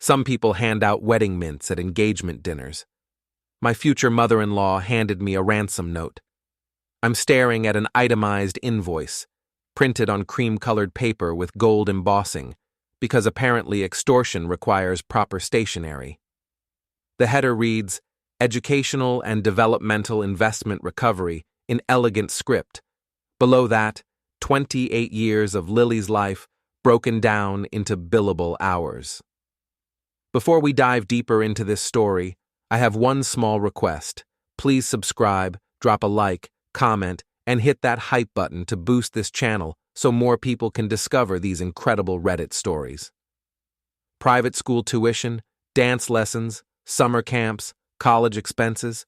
Some people hand out wedding mints at engagement dinners. My future mother-in-law handed me a ransom note. I'm staring at an itemized invoice, printed on cream-colored paper with gold embossing, because apparently extortion requires proper stationery. The header reads, Educational and Developmental Investment Recovery, in elegant script. Below that, 28 years of Lily's life broken down into billable hours. Before we dive deeper into this story, I have one small request. Please subscribe, drop a like, comment, and hit that hype button to boost this channel so more people can discover these incredible Reddit stories. Private school tuition, dance lessons, summer camps, college expenses.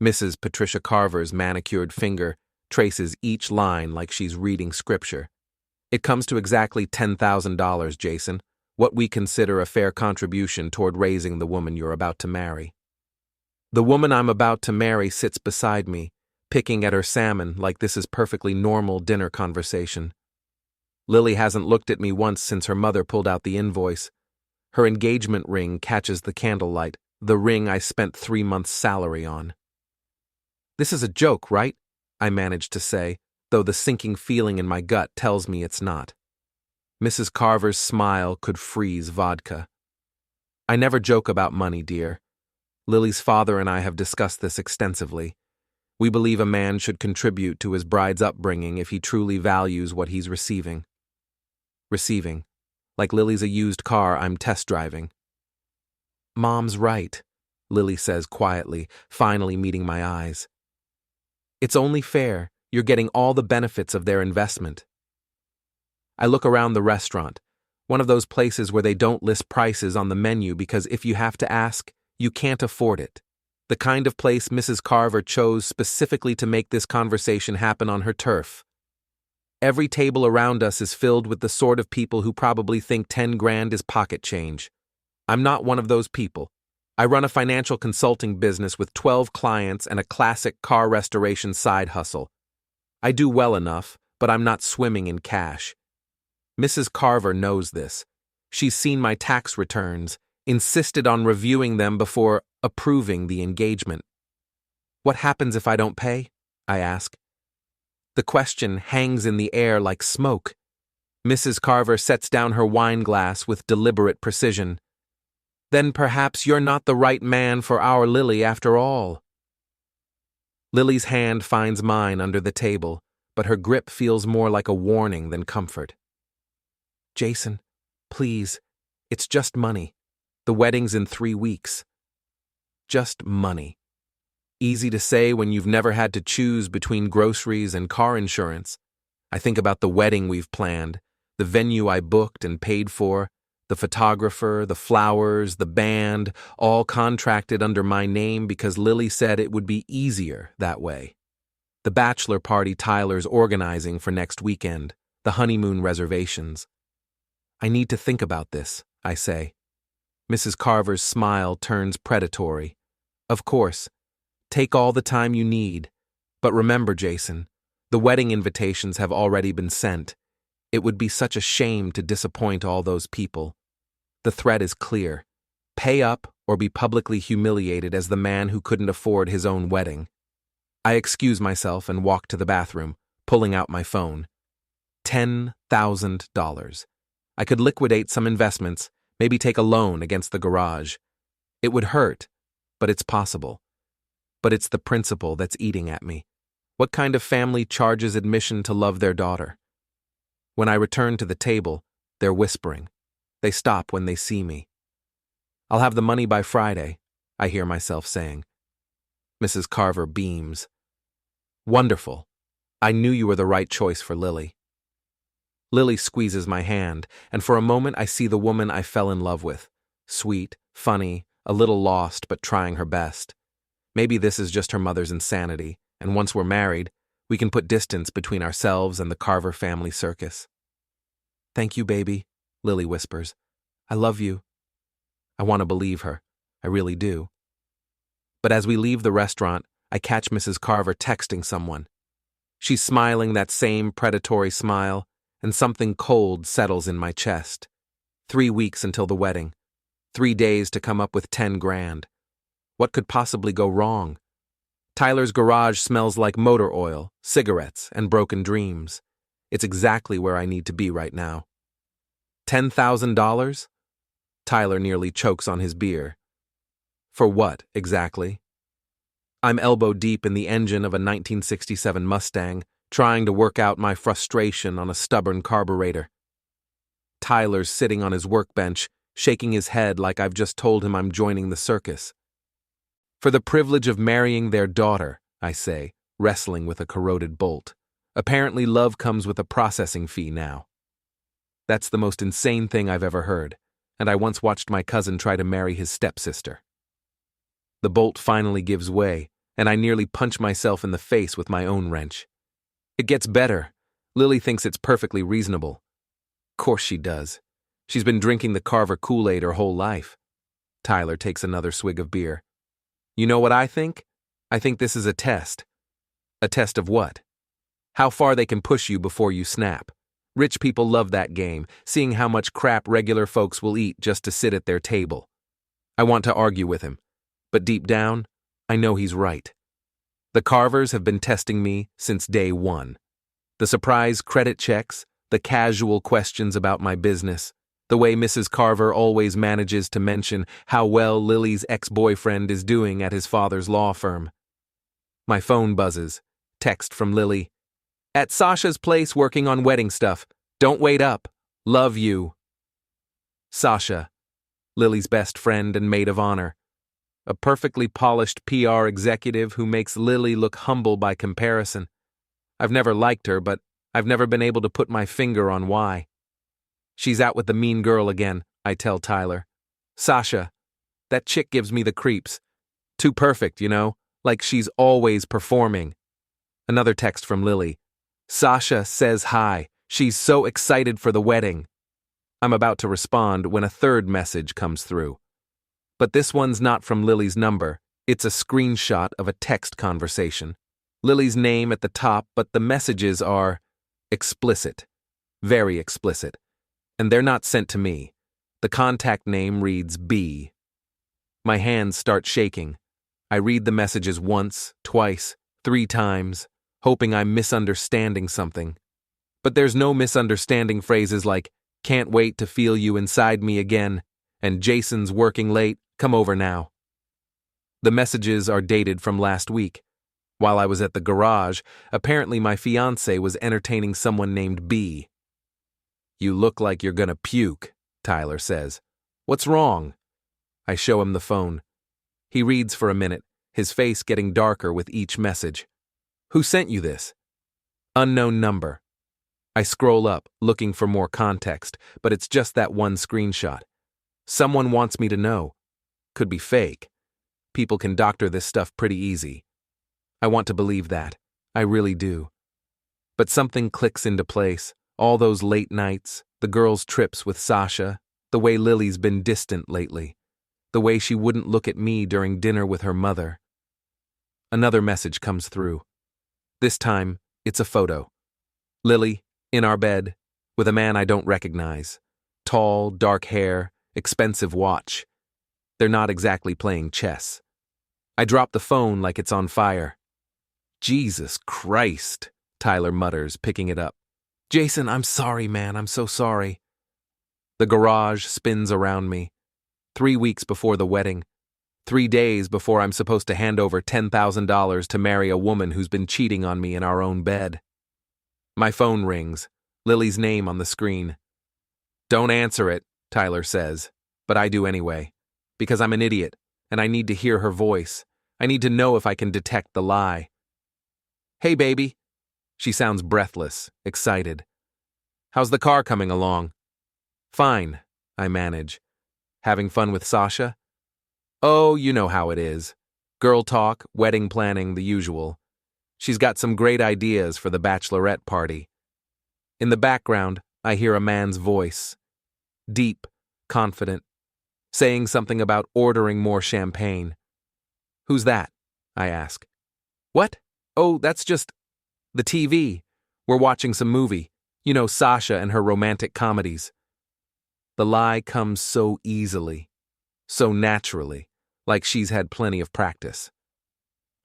Mrs. Patricia Carver's manicured finger traces each line like she's reading scripture. It comes to exactly $10,000, Jason, what we consider a fair contribution toward raising the woman you're about to marry. The woman I'm about to marry sits beside me, picking at her salmon like this is perfectly normal dinner conversation. Lily hasn't looked at me once since her mother pulled out the invoice. Her engagement ring catches the candlelight, the ring I spent 3 months' salary on. This is a joke, right? I managed to say, though the sinking feeling in my gut tells me it's not. Mrs. Carver's smile could freeze vodka. I never joke about money, dear. Lily's father and I have discussed this extensively. We believe a man should contribute to his bride's upbringing if he truly values what he's receiving. Receiving. Like Lily's a used car I'm test driving. Mom's right, Lily says quietly, finally meeting my eyes. It's only fair. You're getting all the benefits of their investment. I look around the restaurant, one of those places where they don't list prices on the menu because if you have to ask, you can't afford it. The kind of place Mrs. Carver chose specifically to make this conversation happen on her turf. Every table around us is filled with the sort of people who probably think 10 grand is pocket change. I'm not one of those people. I run a financial consulting business with 12 clients and a classic car restoration side hustle. I do well enough, but I'm not swimming in cash. Mrs. Carver knows this. She's seen my tax returns, insisted on reviewing them before approving the engagement. What happens if I don't pay? I ask. The question hangs in the air like smoke. Mrs. Carver sets down her wine glass with deliberate precision. Then perhaps you're not the right man for our Lily after all. Lily's hand finds mine under the table, but her grip feels more like a warning than comfort. Jason, please, it's just money. The wedding's in 3 weeks. Just money. Easy to say when you've never had to choose between groceries and car insurance. I think about the wedding we've planned, the venue I booked and paid for, the photographer, the flowers, the band, all contracted under my name because Lily said it would be easier that way. The bachelor party Tyler's organizing for next weekend, the honeymoon reservations. I need to think about this, I say. Mrs. Carver's smile turns predatory. Of course, take all the time you need. But remember, Jason, the wedding invitations have already been sent. It would be such a shame to disappoint all those people. The threat is clear. Pay up or be publicly humiliated as the man who couldn't afford his own wedding. I excuse myself and walk to the bathroom, pulling out my phone. $10,000. I could liquidate some investments, maybe take a loan against the garage. It would hurt, but it's possible. But it's the principle that's eating at me. What kind of family charges admission to love their daughter? When I return to the table, they're whispering. They stop when they see me. I'll have the money by Friday, I hear myself saying. Mrs. Carver beams. Wonderful. I knew you were the right choice for Lily. Lily squeezes my hand, and for a moment I see the woman I fell in love with. Sweet, funny, a little lost, but trying her best. Maybe this is just her mother's insanity, and once we're married, we can put distance between ourselves and the Carver family circus. Thank you, baby, Lily whispers. I love you. I want to believe her. I really do. But as we leave the restaurant, I catch Mrs. Carver texting someone. She's smiling that same predatory smile, and something cold settles in my chest. 3 weeks until the wedding. 3 days to come up with 10 grand. What could possibly go wrong? Tyler's garage smells like motor oil, cigarettes, and broken dreams. It's exactly where I need to be right now. $10,000? Tyler nearly chokes on his beer. For what, exactly? I'm elbow deep in the engine of a 1967 Mustang, trying to work out my frustration on a stubborn carburetor. Tyler's sitting on his workbench, shaking his head like I've just told him I'm joining the circus. For the privilege of marrying their daughter, I say, wrestling with a corroded bolt. Apparently love comes with a processing fee now. That's the most insane thing I've ever heard, and I once watched my cousin try to marry his stepsister. The bolt finally gives way, and I nearly punch myself in the face with my own wrench. It gets better. Lily thinks it's perfectly reasonable. Course she does. She's been drinking the Carver Kool-Aid her whole life. Tyler takes another swig of beer. You know what I think? I think this is a test. A test of what? How far they can push you before you snap. Rich people love that game, seeing how much crap regular folks will eat just to sit at their table. I want to argue with him, but deep down, I know he's right. The Carvers have been testing me since day one. The surprise credit checks, the casual questions about my business, the way Mrs. Carver always manages to mention how well Lily's ex-boyfriend is doing at his father's law firm. My phone buzzes. Text from Lily. At Sasha's place working on wedding stuff. Don't wait up. Love you. Sasha, Lily's best friend and maid of honor. A perfectly polished PR executive who makes Lily look humble by comparison. I've never liked her, but I've never been able to put my finger on why. She's out with the mean girl again, I tell Tyler. Sasha, that chick gives me the creeps. Too perfect, you know, like she's always performing. Another text from Lily. Sasha says hi. She's so excited for the wedding. I'm about to respond when a third message comes through. But this one's not from Lily's number. It's a screenshot of a text conversation. Lily's name at the top, but the messages are explicit. Very explicit. And they're not sent to me. The contact name reads B. My hands start shaking. I read the messages once, twice, 3 times, hoping I'm misunderstanding something. But there's no misunderstanding phrases like, can't wait to feel you inside me again, and Jason's working late, come over now. The messages are dated from last week. While I was at the garage, apparently my fiancée was entertaining someone named B. You look like you're gonna puke, Tyler says. What's wrong? I show him the phone. He reads for a minute, his face getting darker with each message. Who sent you this? Unknown number. I scroll up, looking for more context, but it's just that one screenshot. Someone wants me to know. Could be fake. People can doctor this stuff pretty easy. I want to believe that. I really do. But something clicks into place. All those late nights, the girls' trips with Sasha, the way Lily's been distant lately, the way she wouldn't look at me during dinner with her mother. Another message comes through. This time, it's a photo. Lily, in our bed, with a man I don't recognize. Tall, dark hair, expensive watch. They're not exactly playing chess. I drop the phone like it's on fire. Jesus Christ, Tyler mutters, picking it up. Jason, I'm sorry, man, I'm so sorry. The garage spins around me. 3 weeks before the wedding. 3 days before I'm supposed to hand over $10,000 to marry a woman who's been cheating on me in our own bed. My phone rings, Lily's name on the screen. Don't answer it, Tyler says, but I do anyway, because I'm an idiot, and I need to hear her voice. I need to know if I can detect the lie. Hey, baby. She sounds breathless, excited. How's the car coming along? Fine, I manage. Having fun with Sasha? Oh, you know how it is. Girl talk, wedding planning, the usual. She's got some great ideas for the bachelorette party. In the background, I hear a man's voice. Deep, confident, saying something about ordering more champagne. Who's that? I ask. What? Oh, that's just the TV. We're watching some movie. You know, Sasha and her romantic comedies. The lie comes so easily. so naturally, like she's had plenty of practice.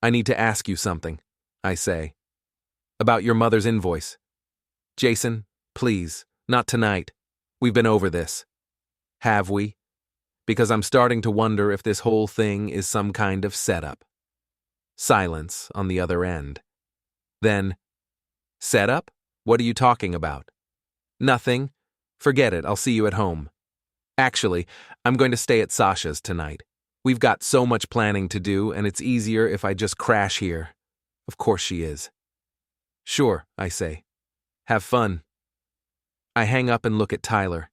I need to ask you something, I say. About your mother's invoice. Jason, please, not tonight. We've been over this. Have we? Because I'm starting to wonder if this whole thing is some kind of setup. Silence on the other end. Then, setup? What are you talking about? Nothing. Forget it, I'll see you at home. Actually, I'm going to stay at Sasha's tonight. We've got so much planning to do, and it's easier if I just crash here. Of course she is. Sure, I say. Have fun. I hang up and look at Tyler.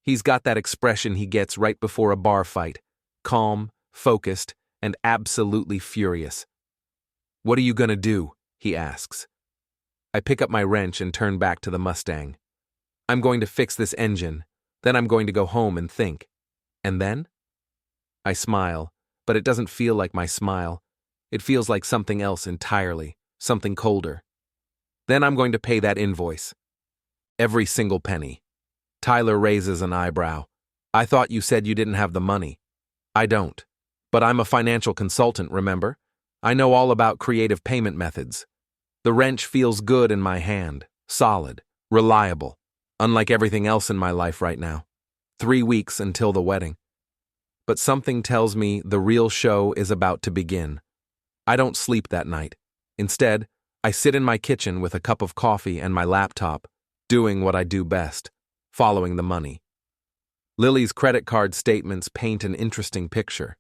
He's got that expression he gets right before a bar fight. Calm, focused, and absolutely furious. What are you gonna do? He asks. I pick up my wrench and turn back to the Mustang. I'm going to fix this engine, then I'm going to go home and think. And then? I smile, but it doesn't feel like my smile. It feels like something else entirely, something colder. Then I'm going to pay that invoice. Every single penny. Tyler raises an eyebrow. I thought you said you didn't have the money. I don't. But I'm a financial consultant, remember? I know all about creative payment methods. The wrench feels good in my hand, solid, reliable, unlike everything else in my life right now. 3 weeks until the wedding. But something tells me the real show is about to begin. I don't sleep that night. Instead, I sit in my kitchen with a cup of coffee and my laptop, doing what I do best, following the money. Lily's credit card statements paint an interesting picture.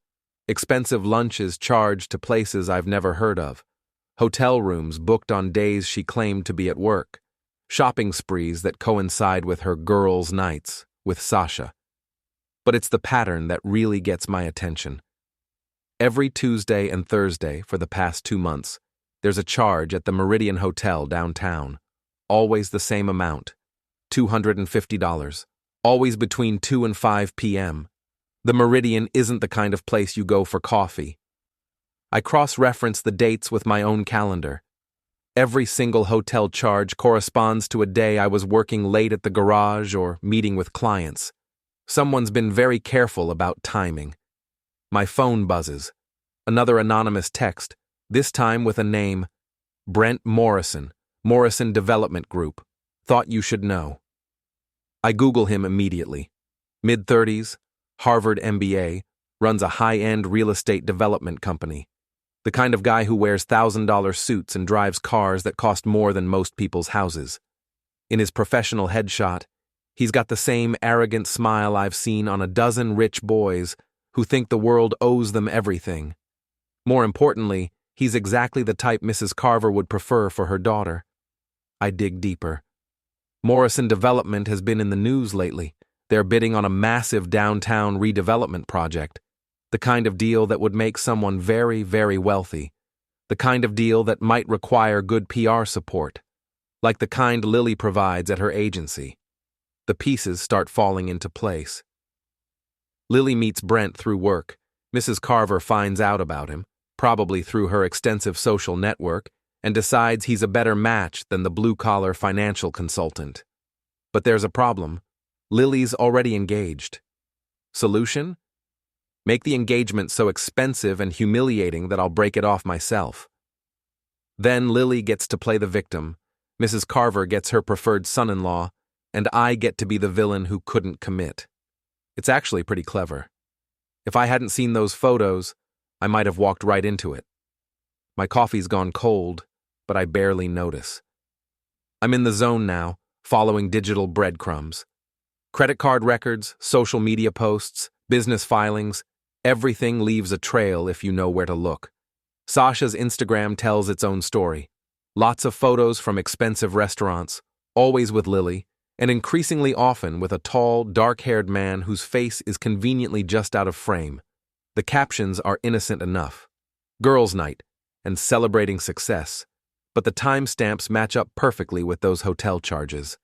Expensive lunches charged to places I've never heard of. Hotel rooms booked on days she claimed to be at work. Shopping sprees that coincide with her girls' nights with Sasha. But it's the pattern that really gets my attention. Every Tuesday and Thursday for the past 2 months, there's a charge at the Meridian Hotel downtown. Always the same amount, $250, always between 2 and 5 p.m. The Meridian isn't the kind of place you go for coffee. I cross-reference the dates with my own calendar. Every single hotel charge corresponds to a day I was working late at the garage or meeting with clients. Someone's been very careful about timing. My phone buzzes. Another anonymous text, this time with a name, Brent Morrison, Morrison Development Group. Thought you should know. I Google him immediately. Mid-30s, Harvard MBA, runs a high-end real estate development company. The kind of guy who wears $1,000 suits and drives cars that cost more than most people's houses. In his professional headshot, he's got the same arrogant smile I've seen on a dozen rich boys who think the world owes them everything. More importantly, he's exactly the type Mrs. Carver would prefer for her daughter. I dig deeper. Morrison Development has been in the news lately. They're bidding on a massive downtown redevelopment project. The kind of deal that would make someone very, very wealthy. The kind of deal that might require good PR support. Like the kind Lily provides at her agency. The pieces start falling into place. Lily meets Brent through work. Mrs. Carver finds out about him, probably through her extensive social network, and decides he's a better match than the blue-collar financial consultant. But there's a problem. Lily's already engaged. Solution? Make the engagement so expensive and humiliating that I'll break it off myself. Then Lily gets to play the victim, Mrs. Carver gets her preferred son-in-law, and I get to be the villain who couldn't commit. It's actually pretty clever. If I hadn't seen those photos, I might have walked right into it. My coffee's gone cold, but I barely notice. I'm in the zone now, following digital breadcrumbs. Credit card records, social media posts, business filings, everything leaves a trail if you know where to look. Sasha's Instagram tells its own story. Lots of photos from expensive restaurants, always with Lily, and increasingly often with a tall, dark-haired man whose face is conveniently just out of frame. The captions are innocent enough. Girls' night, and celebrating success, but the timestamps match up perfectly with those hotel charges.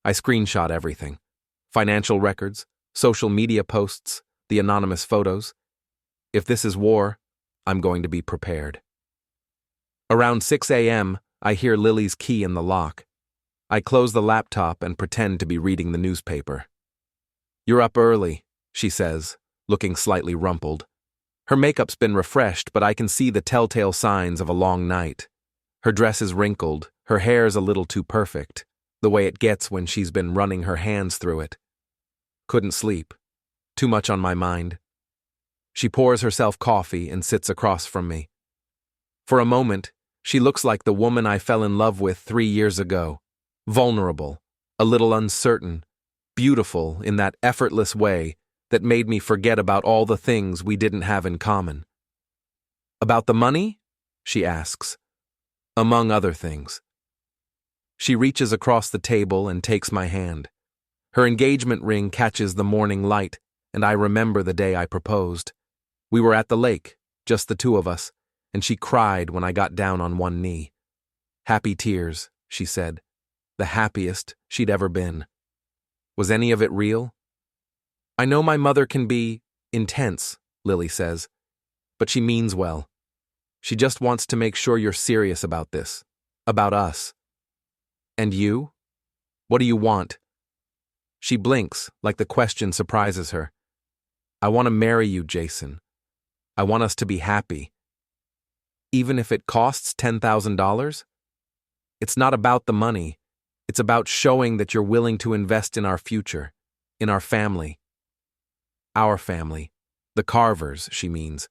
I screenshot everything. Financial records, social media posts, the anonymous photos. If this is war, I'm going to be prepared. Around 6 a.m., I hear Lily's key in the lock. I close the laptop and pretend to be reading the newspaper. You're up early, she says, looking slightly rumpled. Her makeup's been refreshed, but I can see the telltale signs of a long night. Her dress is wrinkled, her hair's a little too perfect, the way it gets when she's been running her hands through it. Couldn't sleep. Too much on my mind. She pours herself coffee and sits across from me. For a moment, she looks like the woman I fell in love with 3 years ago. Vulnerable, a little uncertain, beautiful in that effortless way that made me forget about all the things we didn't have in common. About the money? She asks. Among other things. She reaches across the table and takes my hand. Her engagement ring catches the morning light, and I remember the day I proposed. We were at the lake, just the two of us, and she cried when I got down on one knee. Happy tears, she said. The happiest she'd ever been. Was any of it real? I know my mother can be intense, Lily says, but she means well. She just wants to make sure you're serious about this, about us. And you? What do you want? She blinks, like the question surprises her. I want to marry you, Jason. I want us to be happy. Even if it costs $10,000? It's not about the money. It's about showing that you're willing to invest in our future, in our family. Our family. The Carvers, she means.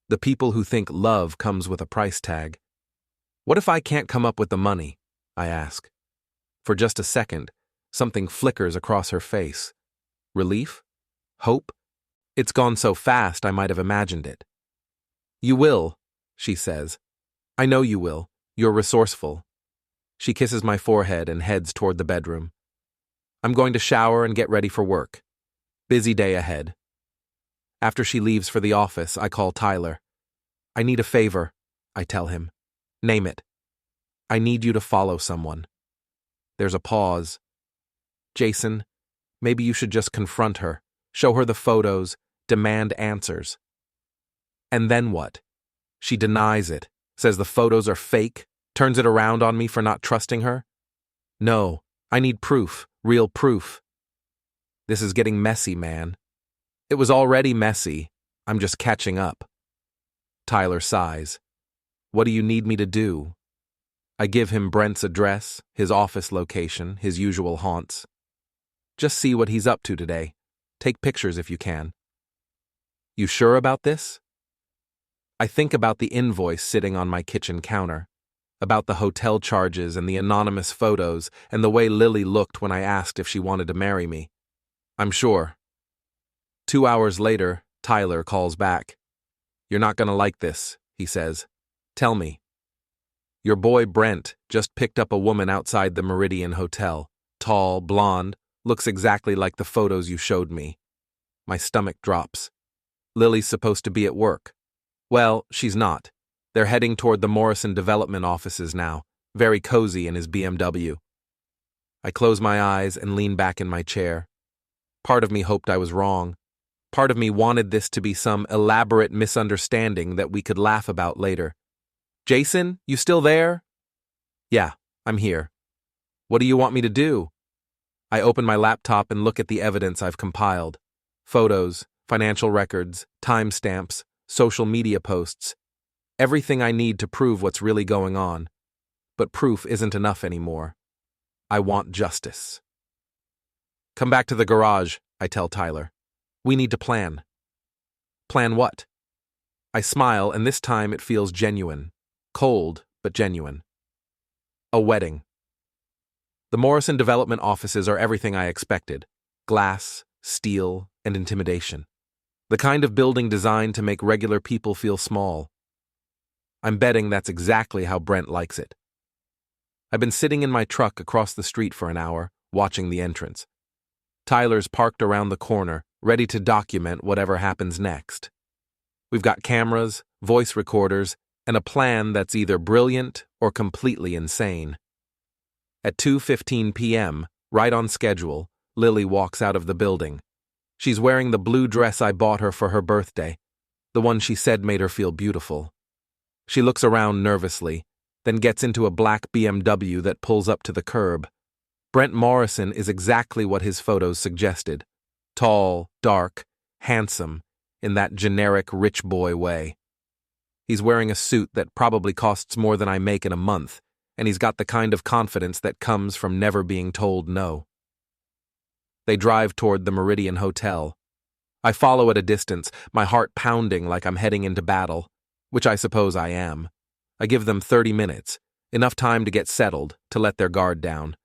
The people who think love comes with a price tag. What if I can't come up with the money? I ask. For just a second, something flickers across her face. Relief? Hope? It's gone so fast I might have imagined it. You will, she says. I know you will. You're resourceful. She kisses my forehead and heads toward the bedroom. I'm going to shower and get ready for work. Busy day ahead. After she leaves for the office, I call Tyler. I need a favor, I tell him. Name it. I need you to follow someone. There's a pause. Jason, maybe you should just confront her, show her the photos, demand answers. And then what? She denies it, says the photos are fake, turns it around on me for not trusting her. No, I need proof, real proof. This is getting messy, man. It was already messy. I'm just catching up. Tyler sighs. What do you need me to do? I give him Brent's address, his office location, his usual haunts. Just see what he's up to today. Take pictures if you can. You sure about this? I think about the invoice sitting on my kitchen counter, about the hotel charges and the anonymous photos and the way Lily looked when I asked if she wanted to marry me. I'm sure. 2 hours later, Tyler calls back. You're not going to like this, he says. Tell me. Your boy Brent just picked up a woman outside the Meridian Hotel. Tall, blonde, looks exactly like the photos you showed me. My stomach drops. Lily's supposed to be at work. Well, she's not. They're heading toward the Morrison development offices now, very cozy in his BMW. I close my eyes and lean back in my chair. Part of me hoped I was wrong. Part of me wanted this to be some elaborate misunderstanding that we could laugh about later. Jason, you still there? Yeah, I'm here. What do you want me to do? I open my laptop and look at the evidence I've compiled. Photos, financial records, timestamps, social media posts. Everything I need to prove what's really going on. But proof isn't enough anymore. I want justice. Come back to the garage, I tell Tyler. We need to plan. Plan what? I smile, and this time it feels genuine. Cold, but genuine. A wedding. The Morrison development offices are everything I expected. Glass, steel, and intimidation. The kind of building designed to make regular people feel small. I'm betting that's exactly how Brent likes it. I've been sitting in my truck across the street for an hour, watching the entrance. Tyler's parked around the corner, ready to document whatever happens next. We've got cameras, voice recorders, and a plan that's either brilliant or completely insane. At 2:15 p.m., right on schedule, Lily walks out of the building. She's wearing the blue dress I bought her for her birthday, the one she said made her feel beautiful. She looks around nervously, then gets into a black BMW that pulls up to the curb. Brent Morrison is exactly what his photos suggested. Tall, dark, handsome, in that generic rich boy way. He's wearing a suit that probably costs more than I make in a month, and he's got the kind of confidence that comes from never being told no. They drive toward the Meridian Hotel. I follow at a distance, my heart pounding like I'm heading into battle, which I suppose I am. I give them 30 minutes, enough time to get settled, to let their guard down.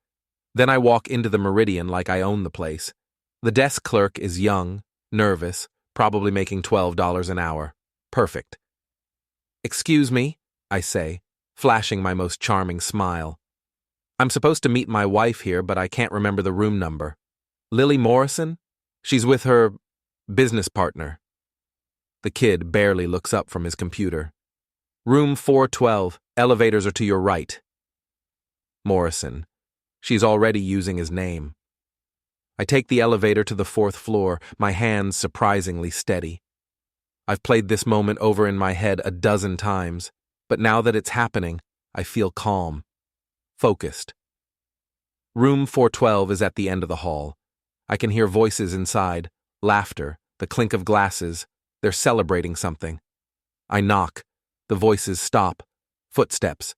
Then I walk into the Meridian like I own the place. The desk clerk is young, nervous, probably making $12 an hour. Perfect. "Excuse me," I say, flashing my most charming smile. "I'm supposed to meet my wife here, but I can't remember the room number. Lily Morrison? She's with her business partner." The kid barely looks up from his computer. "Room 412, elevators are to your right." Morrison. She's already using his name. I take the elevator to the 4th floor, my hands surprisingly steady. I've played this moment over in my head a dozen times, but now that it's happening, I feel calm, focused. Room 412 is at the end of the hall. I can hear voices inside, laughter, the clink of glasses. They're celebrating something. I knock. The voices stop. Footsteps.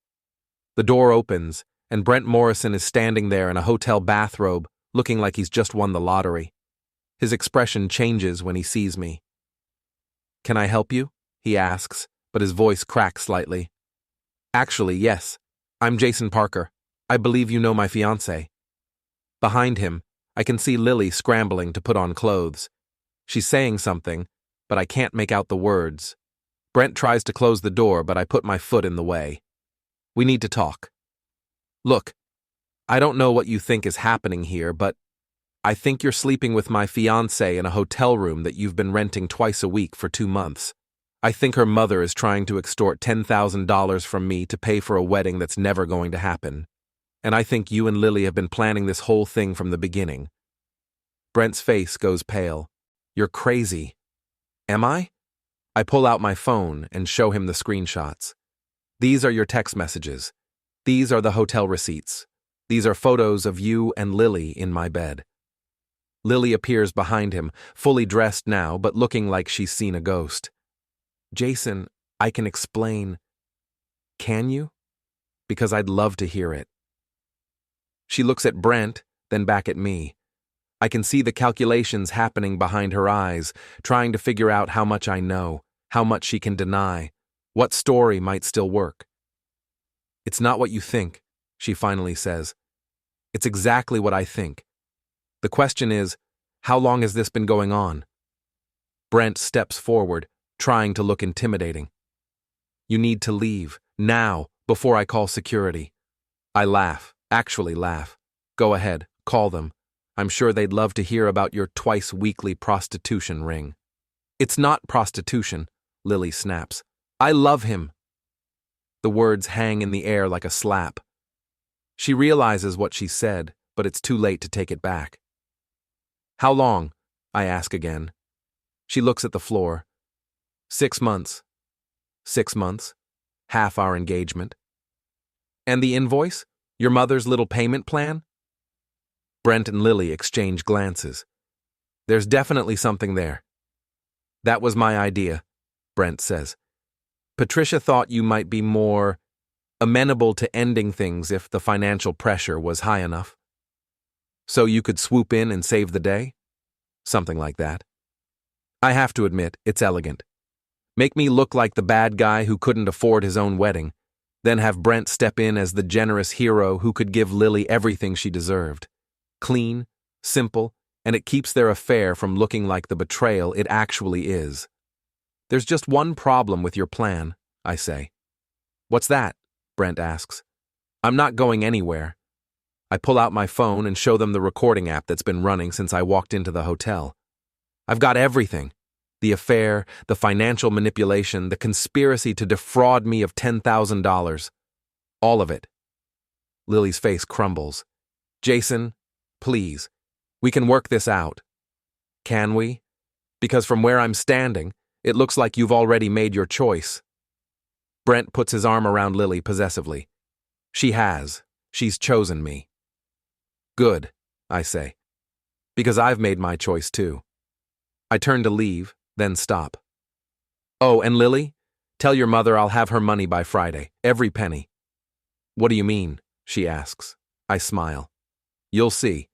The door opens, and Brent Morrison is standing there in a hotel bathrobe, looking like he's just won the lottery. His expression changes when he sees me. "Can I help you?" he asks, but his voice cracks slightly. "Actually, yes. I'm Jason Parker. I believe you know my fiancée." Behind him, I can see Lily scrambling to put on clothes. She's saying something, but I can't make out the words. Brent tries to close the door, but I put my foot in the way. "We need to talk. Look, I don't know what you think is happening here, but I think you're sleeping with my fiancée in a hotel room that you've been renting twice a week for 2 months. I think her mother is trying to extort $10,000 from me to pay for a wedding that's never going to happen. And I think you and Lily have been planning this whole thing from the beginning." Brent's face goes pale. "You're crazy." "Am I?" I pull out my phone and show him the screenshots. "These are your text messages. These are the hotel receipts. These are photos of you and Lily in my bed." Lily appears behind him, fully dressed now, but looking like she's seen a ghost. "Jason, I can explain." "Can you? Because I'd love to hear it." She looks at Brent, then back at me. I can see the calculations happening behind her eyes, trying to figure out how much I know, how much she can deny, what story might still work. "It's not what you think," she finally says. "It's exactly what I think. The question is, how long has this been going on?" Brent steps forward, trying to look intimidating. "You need to leave, now, before I call security." I laugh, actually laugh. "Go ahead, call them. I'm sure they'd love to hear about your twice-weekly prostitution ring." "It's not prostitution," Lily snaps. "I love him." The words hang in the air like a slap. She realizes what she said, but it's too late to take it back. "How long?" I ask again. She looks at the floor. 6 months. 6 months. Half our engagement. "And the invoice? Your mother's little payment plan?" Brent and Lily exchange glances. "There's definitely something there." "That was my idea," Brent says. "Patricia thought you might be more amenable to ending things if the financial pressure was high enough. So you could swoop in and save the day?" Something like that. I have to admit, it's elegant. Make me look like the bad guy who couldn't afford his own wedding, then have Brent step in as the generous hero who could give Lily everything she deserved. Clean, simple, and it keeps their affair from looking like the betrayal it actually is. "There's just one problem with your plan," I say. "What's that?" Brent asks. "I'm not going anywhere." I pull out my phone and show them the recording app that's been running since I walked into the hotel. I've got everything. The affair, the financial manipulation, the conspiracy to defraud me of $10,000. All of it. Lily's face crumbles. "Jason, please, we can work this out." "Can we? Because from where I'm standing, it looks like you've already made your choice." Brent puts his arm around Lily possessively. "She has. She's chosen me." "Good," I say. "Because I've made my choice too." I turn to leave, then stop. Oh, and Lily? Tell your mother I'll have her money by Friday, every penny. What do you mean? She asks. I smile. You'll see.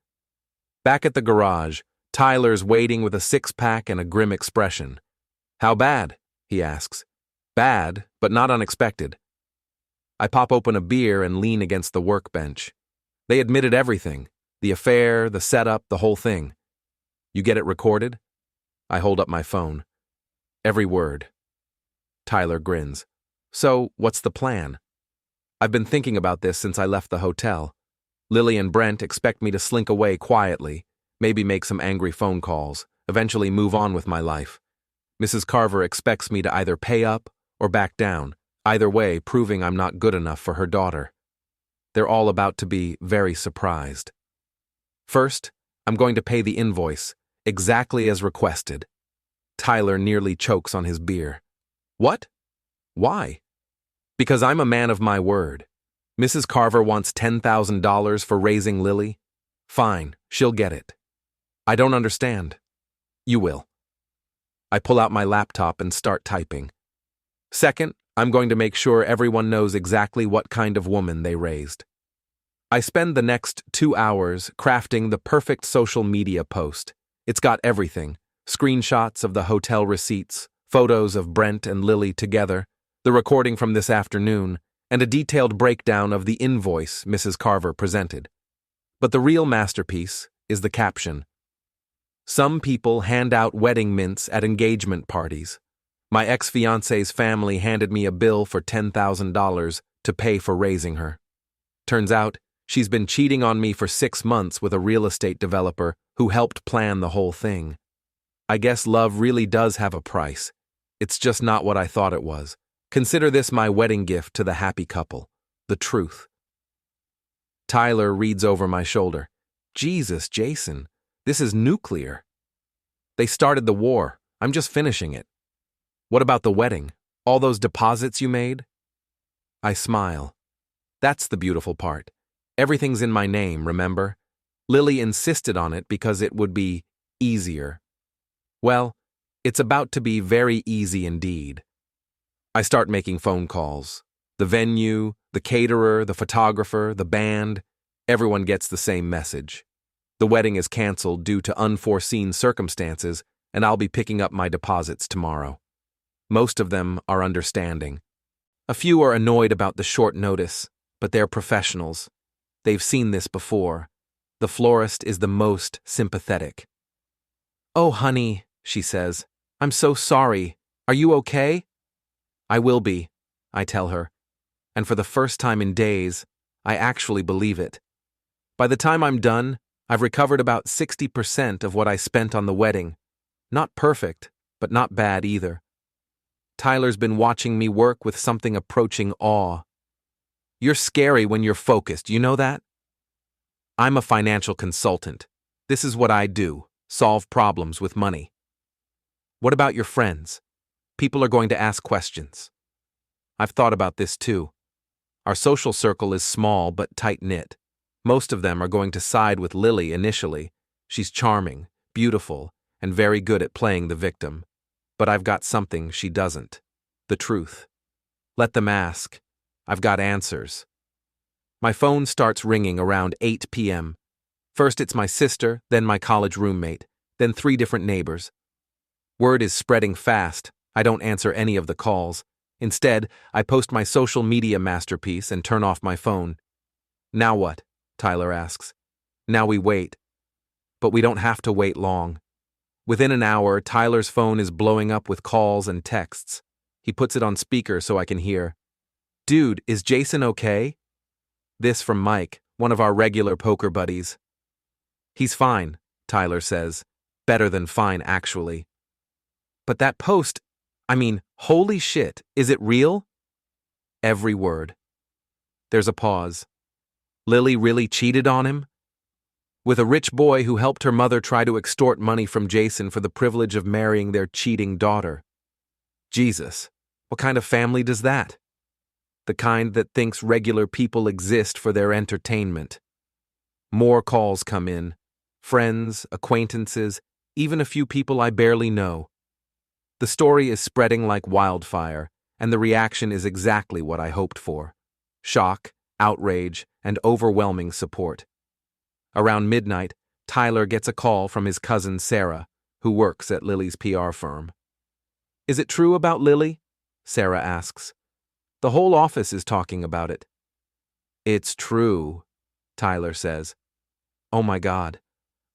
Back at the garage, Tyler's waiting with a six-pack and a grim expression. How bad? He asks. Bad, but not unexpected. I pop open a beer and lean against the workbench. They admitted everything. The affair, the setup, the whole thing. You get it recorded? I hold up my phone. Every word. Tyler grins. So, what's the plan? I've been thinking about this since I left the hotel. Lily and Brent expect me to slink away quietly, maybe make some angry phone calls, eventually move on with my life. Mrs. Carver expects me to either pay up or back down, either way proving I'm not good enough for her daughter. They're all about to be very surprised. First, I'm going to pay the invoice, exactly as requested. Tyler nearly chokes on his beer. What? Why? Because I'm a man of my word. Mrs. Carver wants $10,000 for raising Lily. Fine, she'll get it. I don't understand. You will. I pull out my laptop and start typing. Second, I'm going to make sure everyone knows exactly what kind of woman they raised. I spend the next 2 hours crafting the perfect social media post. It's got everything. Screenshots of the hotel receipts, photos of Brent and Lily together, the recording from this afternoon, and a detailed breakdown of the invoice Mrs. Carver presented. But the real masterpiece is the caption. Some people hand out wedding mints at engagement parties. My ex-fiancée's family handed me a bill for $10,000 to pay for raising her. Turns out, she's been cheating on me for 6 months with a real estate developer who helped plan the whole thing. I guess love really does have a price. It's just not what I thought it was. Consider this my wedding gift to the happy couple. The truth. Tyler reads over my shoulder. Jesus, Jason, this is nuclear. They started the war. I'm just finishing it. What about the wedding? All those deposits you made? I smile. That's the beautiful part. Everything's in my name, remember? Lily insisted on it because it would be easier. Well, it's about to be very easy indeed. I start making phone calls. The venue, the caterer, the photographer, the band, everyone gets the same message. The wedding is canceled due to unforeseen circumstances, and I'll be picking up my deposits tomorrow. Most of them are understanding. A few are annoyed about the short notice, but they're professionals. They've seen this before. The florist is the most sympathetic. Oh, honey, she says, I'm so sorry. Are you okay? I will be, I tell her. And for the first time in days, I actually believe it. By the time I'm done, I've recovered about 60% of what I spent on the wedding. Not perfect, but not bad either. Tyler's been watching me work with something approaching awe. You're scary when you're focused, you know that? I'm a financial consultant. This is what I do, solve problems with money. What about your friends? People are going to ask questions. I've thought about this too. Our social circle is small but tight-knit. Most of them are going to side with Lily initially. She's charming, beautiful, and very good at playing the victim. But I've got something she doesn't. The truth. Let them ask. I've got answers. My phone starts ringing around 8 p.m. First it's my sister, then my college roommate, then 3 different neighbors. Word is spreading fast. I don't answer any of the calls. Instead, I post my social media masterpiece and turn off my phone. Now what? Tyler asks. Now we wait. But we don't have to wait long. Within an hour, Tyler's phone is blowing up with calls and texts. He puts it on speaker so I can hear. Dude, is Jason okay? This from Mike, one of our regular poker buddies. He's fine, Tyler says. Better than fine, actually. But that post, holy shit, is it real? Every word. There's a pause. Lily really cheated on him? With a rich boy who helped her mother try to extort money from Jason for the privilege of marrying their cheating daughter. Jesus, what kind of family does that? The kind that thinks regular people exist for their entertainment. More calls come in. Friends, acquaintances, even a few people I barely know. The story is spreading like wildfire, and the reaction is exactly what I hoped for: shock, outrage, and overwhelming support. Around midnight, Tyler gets a call from his cousin Sarah, who works at Lily's PR firm. "Is it true about Lily?" Sarah asks. "The whole office is talking about it." "It's true," Tyler says. "Oh my God."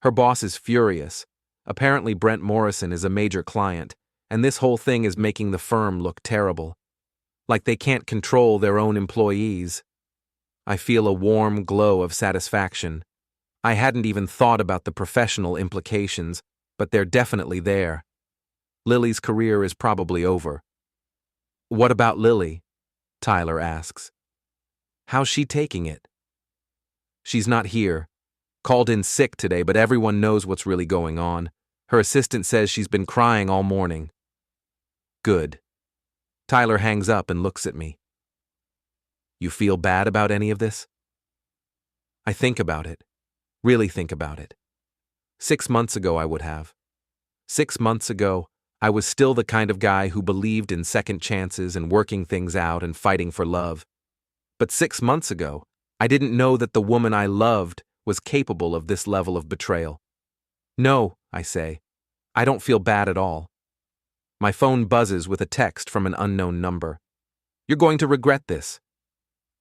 Her boss is furious. Apparently Brent Morrison is a major client, and this whole thing is making the firm look terrible. Like they can't control their own employees. I feel a warm glow of satisfaction. I hadn't even thought about the professional implications, but they're definitely there. Lily's career is probably over. "What about Lily?" Tyler asks. "How's she taking it?" "She's not here. Called in sick today, but everyone knows what's really going on. Her assistant says she's been crying all morning." "Good." Tyler hangs up and looks at me. "You feel bad about any of this?" I think about it. Really think about it. 6 months ago I would have. 6 months ago, I was still the kind of guy who believed in second chances and working things out and fighting for love. But 6 months ago, I didn't know that the woman I loved was capable of this level of betrayal. "No," I say. "I don't feel bad at all." My phone buzzes with a text from an unknown number. "You're going to regret this."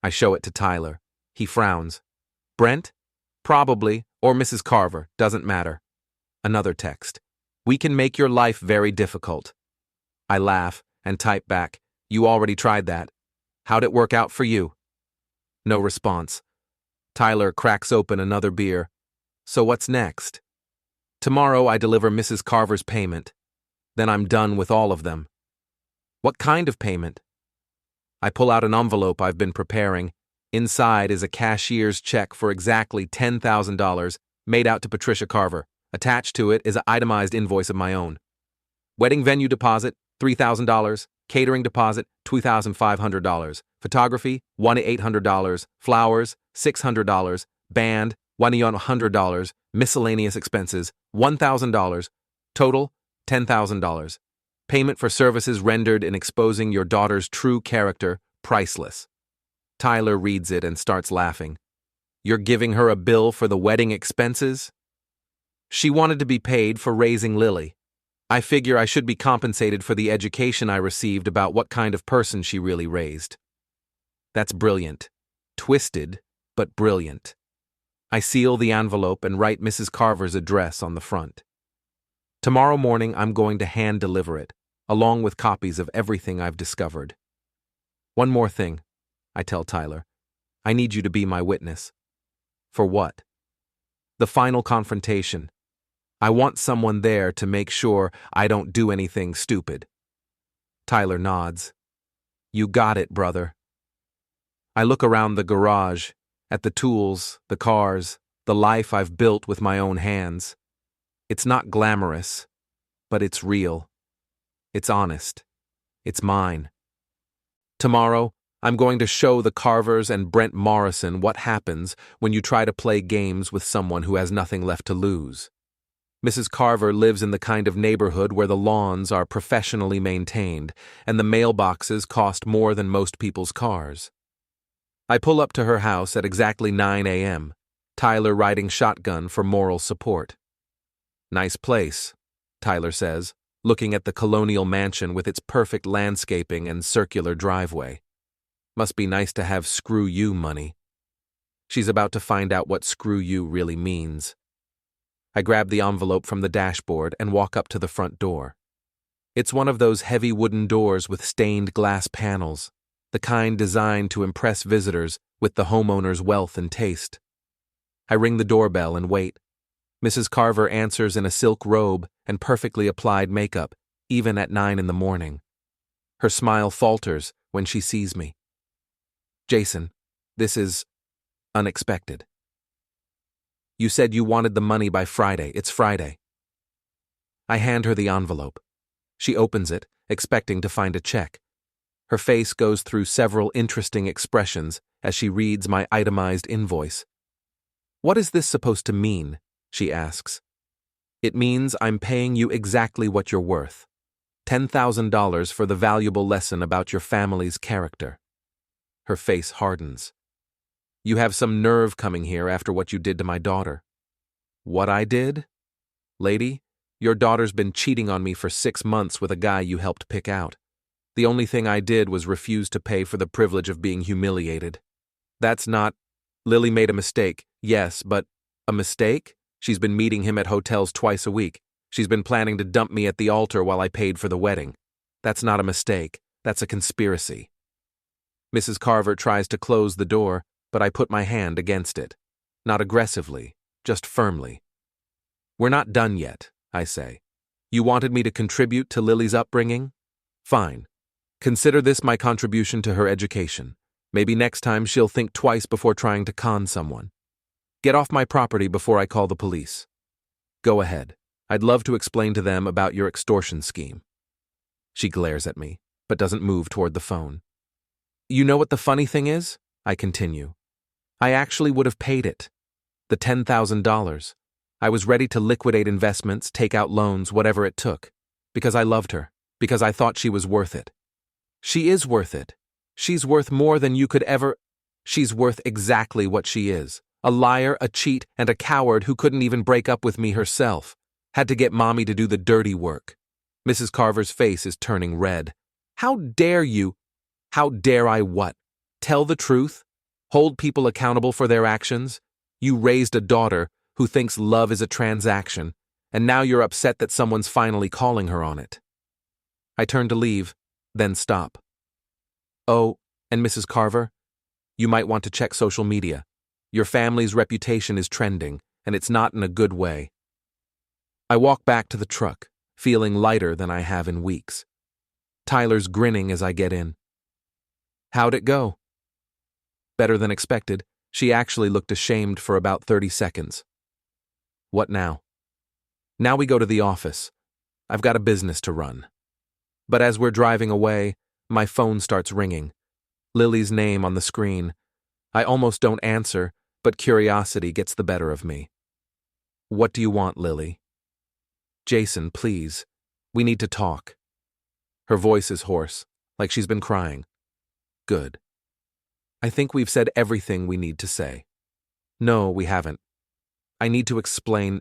I show it to Tyler. He frowns. "Brent? Probably, or Mrs. Carver, doesn't matter." Another text. "We can make your life very difficult." I laugh and type back, "You already tried that. How'd it work out for you?" No response. Tyler cracks open another beer. "So what's next?" "Tomorrow I deliver Mrs. Carver's payment. Then I'm done with all of them." "What kind of payment?" I pull out an envelope I've been preparing. Inside is a cashier's check for exactly $10,000 made out to Patricia Carver. Attached to it is an itemized invoice of my own. Wedding venue deposit, $3,000. Catering deposit, $2,500. Photography, $1,800. Flowers, $600. Band, $1,100. Miscellaneous expenses, $1,000. Total, $10,000. Payment for services rendered in exposing your daughter's true character, priceless. Tyler reads it and starts laughing. "You're giving her a bill for the wedding expenses?" "She wanted to be paid for raising Lily. I figure I should be compensated for the education I received about what kind of person she really raised." That's brilliant. Twisted, but brilliant. I seal the envelope and write Mrs. Carver's address on the front. Tomorrow morning I'm going to hand deliver it, along with copies of everything I've discovered. "One more thing," I tell Tyler. "I need you to be my witness." "For what?" "The final confrontation. I want someone there to make sure I don't do anything stupid." Tyler nods. "You got it, brother." I look around the garage, at the tools, the cars, the life I've built with my own hands. It's not glamorous, but it's real. It's honest. It's mine. Tomorrow, I'm going to show the Carvers and Brent Morrison what happens when you try to play games with someone who has nothing left to lose. Mrs. Carver lives in the kind of neighborhood where the lawns are professionally maintained and the mailboxes cost more than most people's cars. I pull up to her house at exactly 9 a.m., Tyler riding shotgun for moral support. "Nice place," Tyler says, looking at the colonial mansion with its perfect landscaping and circular driveway. "Must be nice to have screw you money." She's about to find out what screw you really means. I grab the envelope from the dashboard and walk up to the front door. It's one of those heavy wooden doors with stained glass panels, the kind designed to impress visitors with the homeowner's wealth and taste. I ring the doorbell and wait. Mrs. Carver answers in a silk robe and perfectly applied makeup, even at 9 in the morning. Her smile falters when she sees me. "Jason, this is unexpected. You said you wanted the money by Friday. It's Friday." I hand her the envelope. She opens it, expecting to find a check. Her face goes through several interesting expressions as she reads my itemized invoice. "What is this supposed to mean?" she asks. "It means I'm paying you exactly what you're worth. $10,000 for the valuable lesson about your family's character. Her face hardens. You have some nerve coming here after what you did to my daughter. What I did? Lady, your daughter's been cheating on me for 6 months with a guy you helped pick out. The only thing I did was refuse to pay for the privilege of being humiliated. That's not... Lily made a mistake, yes, but... A mistake? She's been meeting him at hotels twice a week. She's been planning to dump me at the altar while I paid for the wedding. That's not a mistake. That's a conspiracy. Mrs. Carver tries to close the door, but I put my hand against it. Not aggressively, just firmly. We're not done yet, I say. You wanted me to contribute to Lily's upbringing? Fine. Consider this my contribution to her education. Maybe next time she'll think twice before trying to con someone. Get off my property before I call the police. Go ahead. I'd love to explain to them about your extortion scheme. She glares at me, but doesn't move toward the phone. You know what the funny thing is? I continue. I actually would have paid it. The $10,000. I was ready to liquidate investments, take out loans, whatever it took. Because I loved her. Because I thought she was worth it. She is worth it. She's worth more than you could ever... She's worth exactly what she is. A liar, a cheat, and a coward who couldn't even break up with me herself. Had to get Mommy to do the dirty work. Mrs. Carver's face is turning red. How dare you? How dare I what? Tell the truth? Hold people accountable for their actions? You raised a daughter who thinks love is a transaction, and now you're upset that someone's finally calling her on it. I turn to leave, then stop. Oh, and Mrs. Carver, you might want to check social media. Your family's reputation is trending, and it's not in a good way. I walk back to the truck, feeling lighter than I have in weeks. Tyler's grinning as I get in. How'd it go? Better than expected. She actually looked ashamed for about 30 seconds. What now? Now we go to the office. I've got a business to run. But as we're driving away, my phone starts ringing. Lily's name on the screen. I almost don't answer, but curiosity gets the better of me. What do you want, Lily? Jason, please. We need to talk. Her voice is hoarse, like she's been crying. Good. I think we've said everything we need to say. No, we haven't. I need to explain.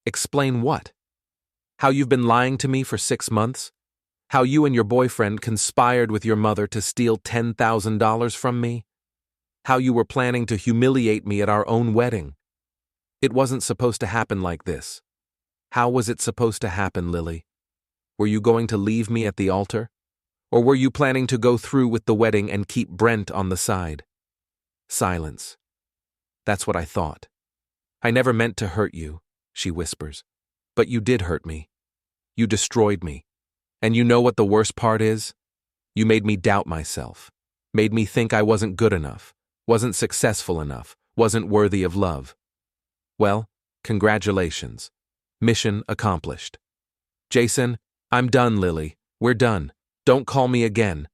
Explain what? How you've been lying to me for 6 months? How you and your boyfriend conspired with your mother to steal $10,000 from me? How you were planning to humiliate me at our own wedding? It wasn't supposed to happen like this. How was it supposed to happen, Lily? Were you going to leave me at the altar? Or were you planning to go through with the wedding and keep Brent on the side? Silence. That's what I thought. I never meant to hurt you, she whispers. But you did hurt me. You destroyed me. And you know what the worst part is? You made me doubt myself. Made me think I wasn't good enough, wasn't successful enough, wasn't worthy of love. Well, congratulations. Mission accomplished. Jason, I'm done, Lily. We're done. Don't call me again.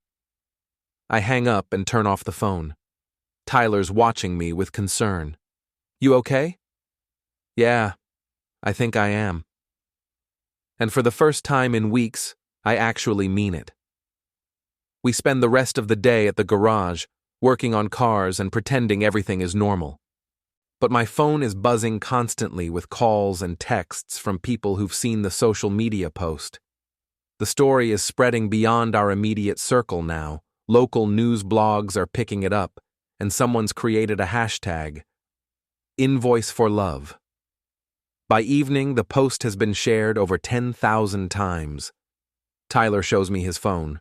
I hang up and turn off the phone. Tyler's watching me with concern. You okay? Yeah, I think I am. And for the first time in weeks, I actually mean it. We spend the rest of the day at the garage, working on cars and pretending everything is normal. But my phone is buzzing constantly with calls and texts from people who've seen the social media post. The story is spreading beyond our immediate circle now. Local news blogs are picking it up, and someone's created a hashtag, invoice for love. By evening, the post has been shared over 10,000 times. Tyler shows me his phone.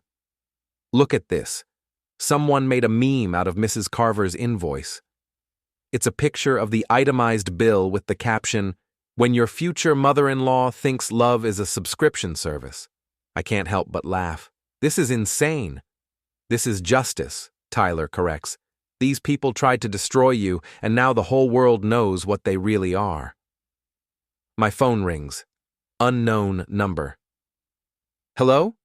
Look at this. Someone made a meme out of Mrs. Carver's invoice. It's a picture of the itemized bill with the caption, "When your future mother-in-law thinks love is a subscription service." I can't help but laugh. This is insane. This is justice, Tyler corrects. These people tried to destroy you, and now the whole world knows what they really are. My phone rings. Unknown number. Hello?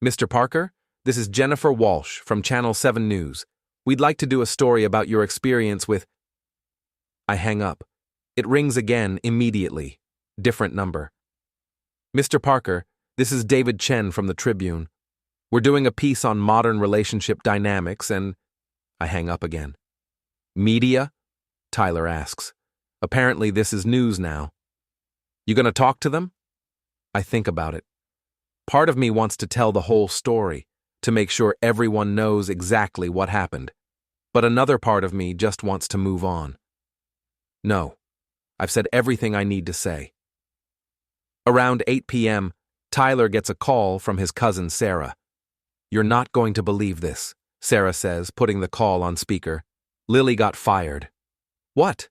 Mr. Parker? This is Jennifer Walsh from Channel 7 News. We'd like to do a story about your experience with... I hang up. It rings again immediately. Different number. Mr. Parker, This is David Chen from the Tribune. We're doing a piece on modern relationship dynamics and I hang up again. Media? Tyler asks. Apparently this is news now. You gonna talk to them? I think about it. Part of me wants to tell the whole story, to make sure everyone knows exactly what happened. But another part of me just wants to move on. No, I've said everything I need to say. Around 8 p.m., Tyler gets a call from his cousin Sarah. You're not going to believe this, Sarah says, putting the call on speaker. Lily got fired. What?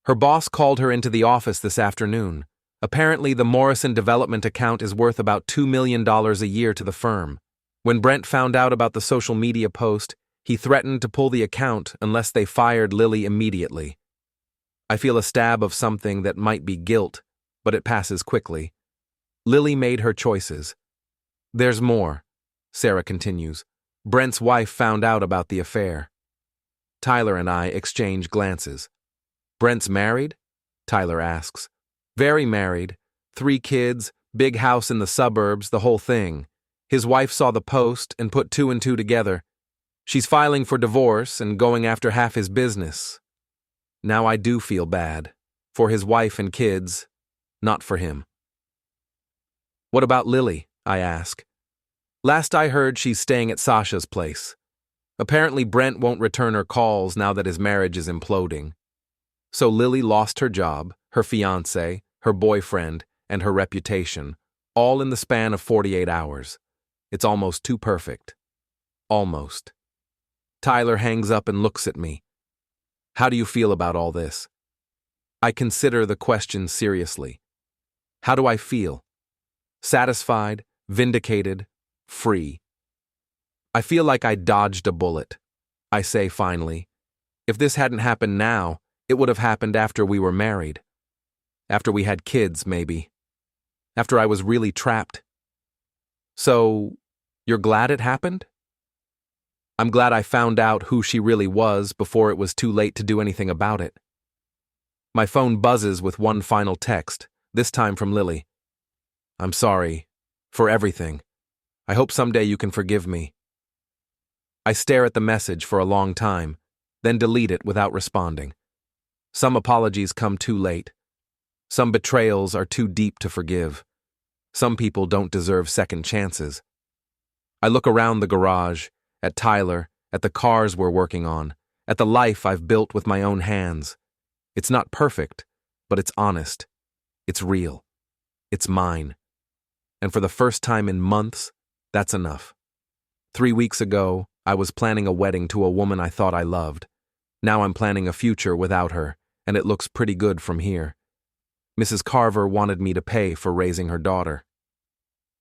Her boss called her into the office this afternoon. Apparently, the Morrison development account is worth about $2 million a year to the firm. When Brent found out about the social media post, he threatened to pull the account unless they fired Lily immediately. I feel a stab of something that might be guilt, but it passes quickly. Lily made her choices. There's more, Sarah continues. Brent's wife found out about the affair. Tyler and I exchange glances. Brent's married? Tyler asks. Very married. 3 kids, big house in the suburbs, the whole thing. His wife saw the post and put 2 and 2 together. She's filing for divorce and going after half his business. Now I do feel bad. For his wife and kids, not for him. What about Lily? I ask. Last I heard, she's staying at Sasha's place. Apparently Brent won't return her calls now that his marriage is imploding. So Lily lost her job, her fiancé, her boyfriend, and her reputation, all in the span of 48 hours. It's almost too perfect. Almost. Tyler hangs up and looks at me. How do you feel about all this? I consider the question seriously. How do I feel? Satisfied, vindicated, free. I feel like I dodged a bullet. I say finally, if this hadn't happened now, it would have happened after we were married. After we had kids, maybe. After I was really trapped. So, you're glad it happened? I'm glad I found out who she really was before it was too late to do anything about it. My phone buzzes with one final text, this time from Lily. I'm sorry. For everything. I hope someday you can forgive me. I stare at the message for a long time, then delete it without responding. Some apologies come too late. Some betrayals are too deep to forgive. Some people don't deserve second chances. I look around the garage, at Tyler, at the cars we're working on, at the life I've built with my own hands. It's not perfect, but it's honest. It's real. It's mine. And for the first time in months, that's enough. 3 weeks ago, I was planning a wedding to a woman I thought I loved. Now I'm planning a future without her, and it looks pretty good from here. Mrs. Carver wanted me to pay for raising her daughter.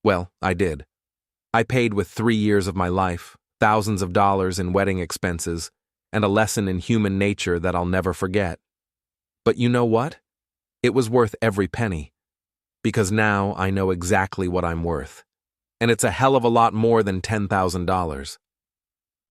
Well, I did. I paid with 3 years of my life, thousands of dollars in wedding expenses, and a lesson in human nature that I'll never forget. But you know what? It was worth every penny. Because now I know exactly what I'm worth. And it's a hell of a lot more than $10,000.